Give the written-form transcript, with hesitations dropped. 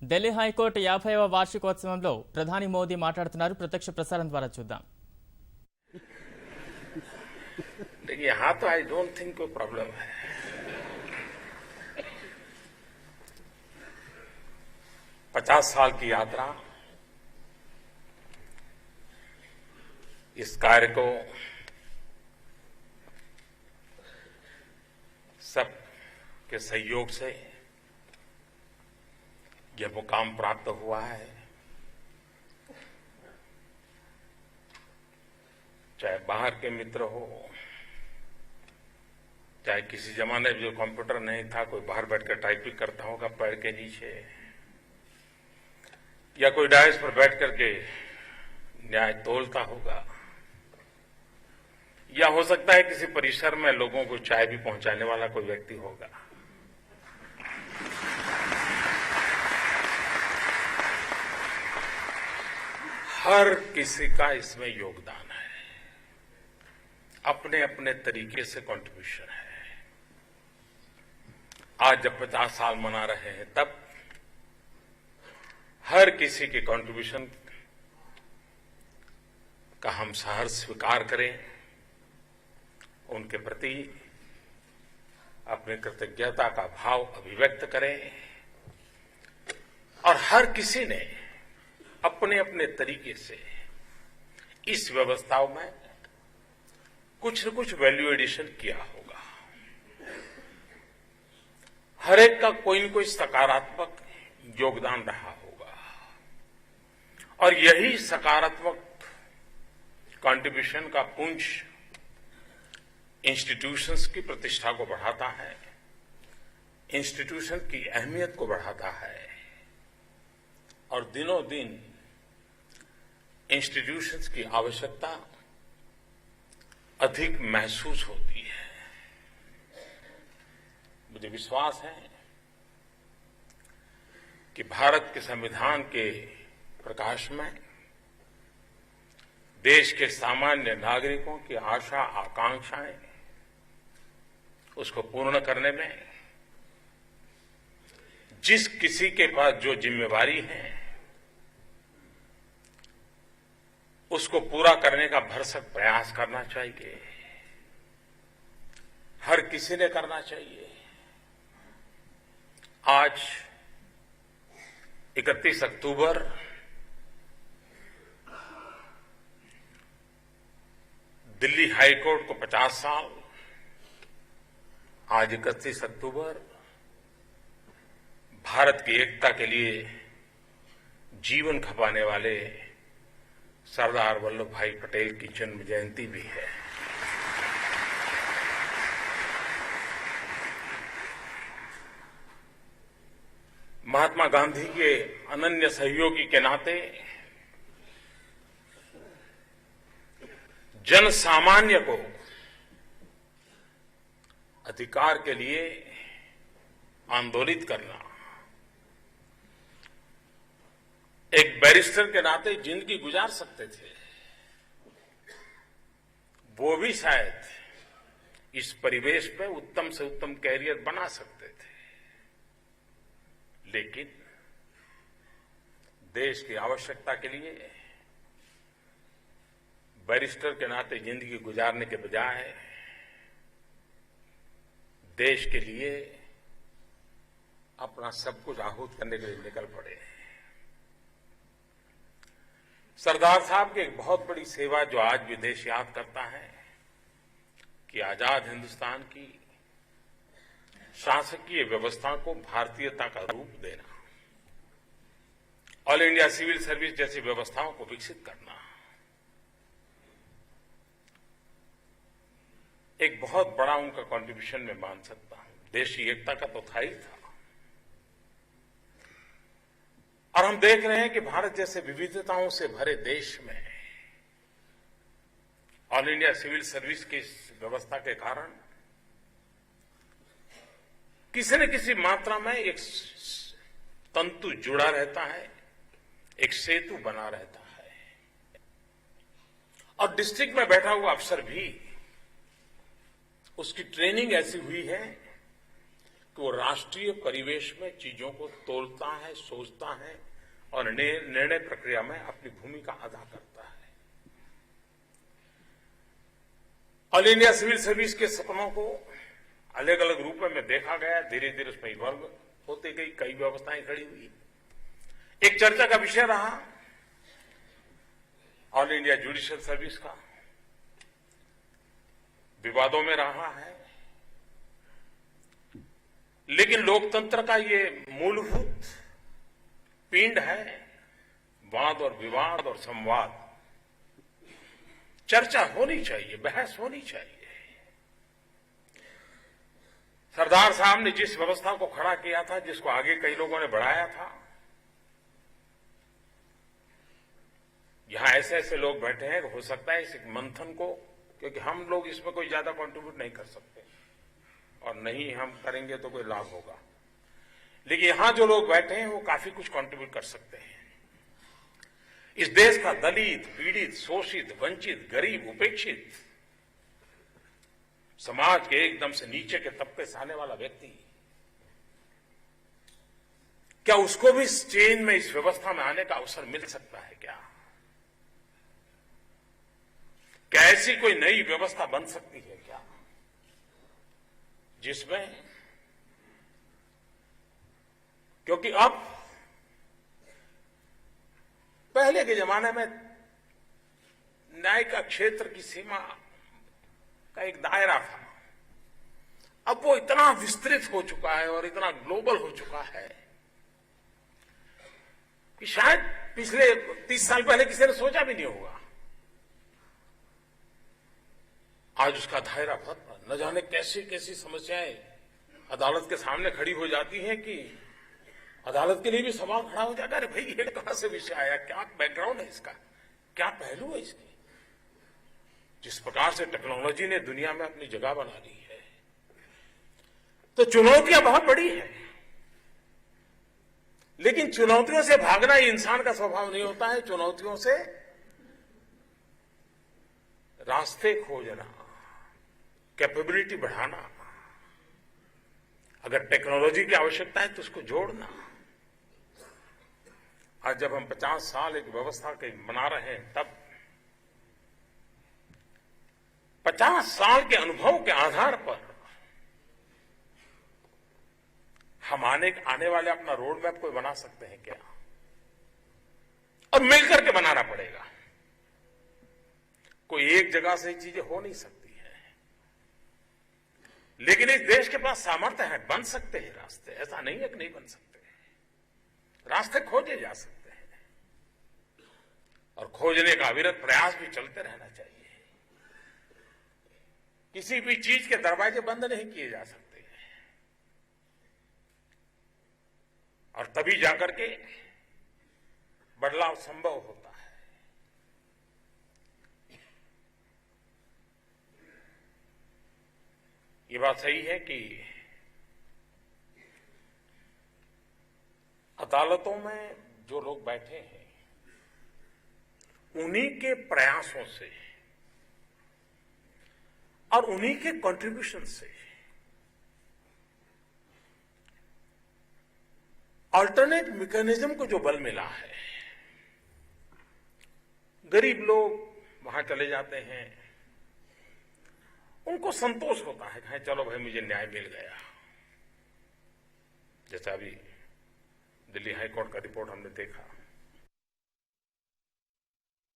Delhi high court 50వ వార్షికోత్సవంలో ప్రధాని మోదీ మాట్లాడుతున్నారు. ప్రత్యక్ష ప్రసారం ద్వారా చూద్దాం. यहाँ तो आई डोंट थिंक कोई प्रॉब्लम है. पचास साल की यात्रा, इस कार्य को सब के सहयोग से यह मुकाम प्राप्त हुआ है. चाहे बाहर के मित्र हो, चाहे किसी जमाने में जो कंप्यूटर नहीं था, कोई बाहर बैठकर टाइपिंग करता होगा पैर के नीचे, या कोई डायस पर बैठ करके न्याय तोलता होगा, या हो सकता है किसी परिसर में लोगों को चाय भी पहुंचाने वाला कोई व्यक्ति होगा. हर किसी का इसमें योगदान है, अपने अपने तरीके से कंट्रीब्यूशन है. आज जब 50 साल मना रहे हैं, तब हर किसी के कंट्रीब्यूशन का हम सहर्ष स्वीकार करें, उनके प्रति अपनी कृतज्ञता का भाव अभिव्यक्त करें, और हर किसी ने अपने अपने तरीके से इस व्यवस्थाओं में कुछ न कुछ वैल्यू एडिशन किया होगा. हर एक का कोई न कोई सकारात्मक योगदान रहा होगा, और यही सकारात्मक कंट्रीब्यूशन का पुंज इंस्टीट्यूशंस की प्रतिष्ठा को बढ़ाता है, इंस्टीट्यूशन की अहमियत को बढ़ाता है, और दिनों दिन इंस्टीट्यूशंस की आवश्यकता अधिक महसूस होती है. मुझे विश्वास है कि भारत के संविधान के प्रकाश में देश के सामान्य नागरिकों की आशा आकांक्षाएं उसको पूर्ण करने में जिस किसी के पास जो जिम्मेवारी है, उसको पूरा करने का भरसक प्रयास करना चाहिए. हर किसी ने करना चाहिए. आज 31 अक्टूबर दिल्ली हाईकोर्ट को 50 साल. आज 31 अक्टूबर भारत की एकता के लिए जीवन खपाने वाले सरदार वल्लभ भाई पटेल की जन्म जयंती भी है. महात्मा गांधी के अनन्य सहयोगी के नाते जन सामान्य को अधिकार के लिए आंदोलित करना, एक बैरिस्टर के नाते जिंदगी गुजार सकते थे, वो भी शायद इस परिवेश में उत्तम से उत्तम कैरियर बना सकते थे. लेकिन देश की आवश्यकता के लिए बैरिस्टर के नाते जिंदगी गुजारने के बजाय देश के लिए अपना सब कुछ आहूत करने के लिए निकल पड़े. सरदार साहब की एक बहुत बड़ी सेवा जो आज भी देश याद करता है कि आजाद हिंदुस्तान की शासकीय व्यवस्था को भारतीयता का रूप देना, ऑल इंडिया सिविल सर्विस जैसी व्यवस्थाओं को विकसित करना, एक बहुत बड़ा उनका कंट्रीब्यूशन मैं मान सकता हूं. देश की एकता का तो था ही था. और हम देख रहे हैं कि भारत जैसे विविधताओं से भरे देश में ऑल इंडिया सिविल सर्विस की इस व्यवस्था के कारण किसी न किसी मात्रा में एक तंतु जुड़ा रहता है, एक सेतु बना रहता है. और डिस्ट्रिक्ट में बैठा हुआ अफसर भी उसकी ट्रेनिंग ऐसी हुई है कि वो राष्ट्रीय परिवेश में चीजों को तोलता है, सोचता है और निर्णय प्रक्रिया में अपनी भूमिका अदा करता है। ऑल इंडिया सिविल सर्विस के सपनों को अलग अलग रूपों में देखा गया, धीरे धीरे उसमें इवॉल्व होती गई, कई व्यवस्थाएं खड़ी हुई। एक चर्चा का विषय रहा ऑल इंडिया जुडिशियल सर्विस का, विवादों में रहा है, लेकिन लोकतंत्र का ये मूलभूत पिंड है वाद और विवाद और संवाद। चर्चा होनी चाहिए, बहस होनी चाहिए। सरदार साहब ने जिस व्यवस्था को खड़ा किया था, जिसको आगे कई लोगों ने बढ़ाया था, यहां ऐसे ऐसे लोग बैठे हैं, हो सकता है इस मंथन को, क्योंकि हम लोग इसमें कोई ज्यादा कंट्रीब्यूट नहीं कर सकते और नहीं हम करेंगे तो कोई लाभ होगा, लेकिन यहां जो लोग बैठे हैं वो काफी कुछ कंट्रीब्यूट कर सकते हैं। इस देश का दलित, पीड़ित, शोषित, वंचित, गरीब, उपेक्षित, समाज के एकदम से नीचे के तबके से आने वाला व्यक्ति, क्या उसको भी इस चेन में, इस व्यवस्था में आने का अवसर मिल सकता है क्या? क्या ऐसी कोई नई व्यवस्था बन सकती है क्या, जिसमें, क्योंकि अब पहले के जमाने में न्याय का क्षेत्र की सीमा का एक दायरा था, अब वो इतना विस्तृत हो चुका है और इतना ग्लोबल हो चुका है कि शायद पिछले 30 साल पहले किसी ने सोचा भी नहीं होगा। आज उसका दायरा बहुत, न जाने कैसी कैसी समस्याएं अदालत के सामने खड़ी हो जाती हैं कि अदालत के लिए भी सवाल खड़ा हो जाता है, अरे भाई ये कहां से विषय आया, क्या बैकग्राउंड है इसका, क्या पहलू है इसके। जिस प्रकार से टेक्नोलॉजी ने दुनिया में अपनी जगह बना ली है, तो चुनौतियां बहुत बड़ी हैं, लेकिन चुनौतियों से भागना ही इंसान का स्वभाव नहीं होता है। चुनौतियों से रास्ते खोजना, कैपेबिलिटी बढ़ाना, अगर टेक्नोलॉजी की आवश्यकता है तो उसको जोड़ना। आज जब हम 50 साल एक व्यवस्था के बना रहे हैं, तब 50 साल के अनुभव के आधार पर हम आने वाले अपना रोड मैप कोई बना सकते हैं क्या? और मिलकर के बनाना पड़ेगा, कोई एक जगह से चीजें हो नहीं सकती है। लेकिन इस देश के पास सामर्थ्य है, बन सकते हैं रास्ते, ऐसा नहीं है कि नहीं बन सकते। रास्ते खोजे जा सकते हैं और खोजने का अविरत प्रयास भी चलते रहना चाहिए। किसी भी चीज के दरवाजे बंद नहीं किए जा सकते और तभी जाकर के बदलाव संभव होता है। ये बात सही है कि अदालतों में जो लोग बैठे हैं, उन्हीं के प्रयासों से और उन्हीं के कंट्रीब्यूशन से अल्टरनेट मैकेनिज्म को जो बल मिला है, गरीब लोग वहां चले जाते हैं, उनको संतोष होता है कि चलो भाई मुझे न्याय मिल गया। जैसा अभी दिल्ली हाईकोर्ट का रिपोर्ट हमने देखा,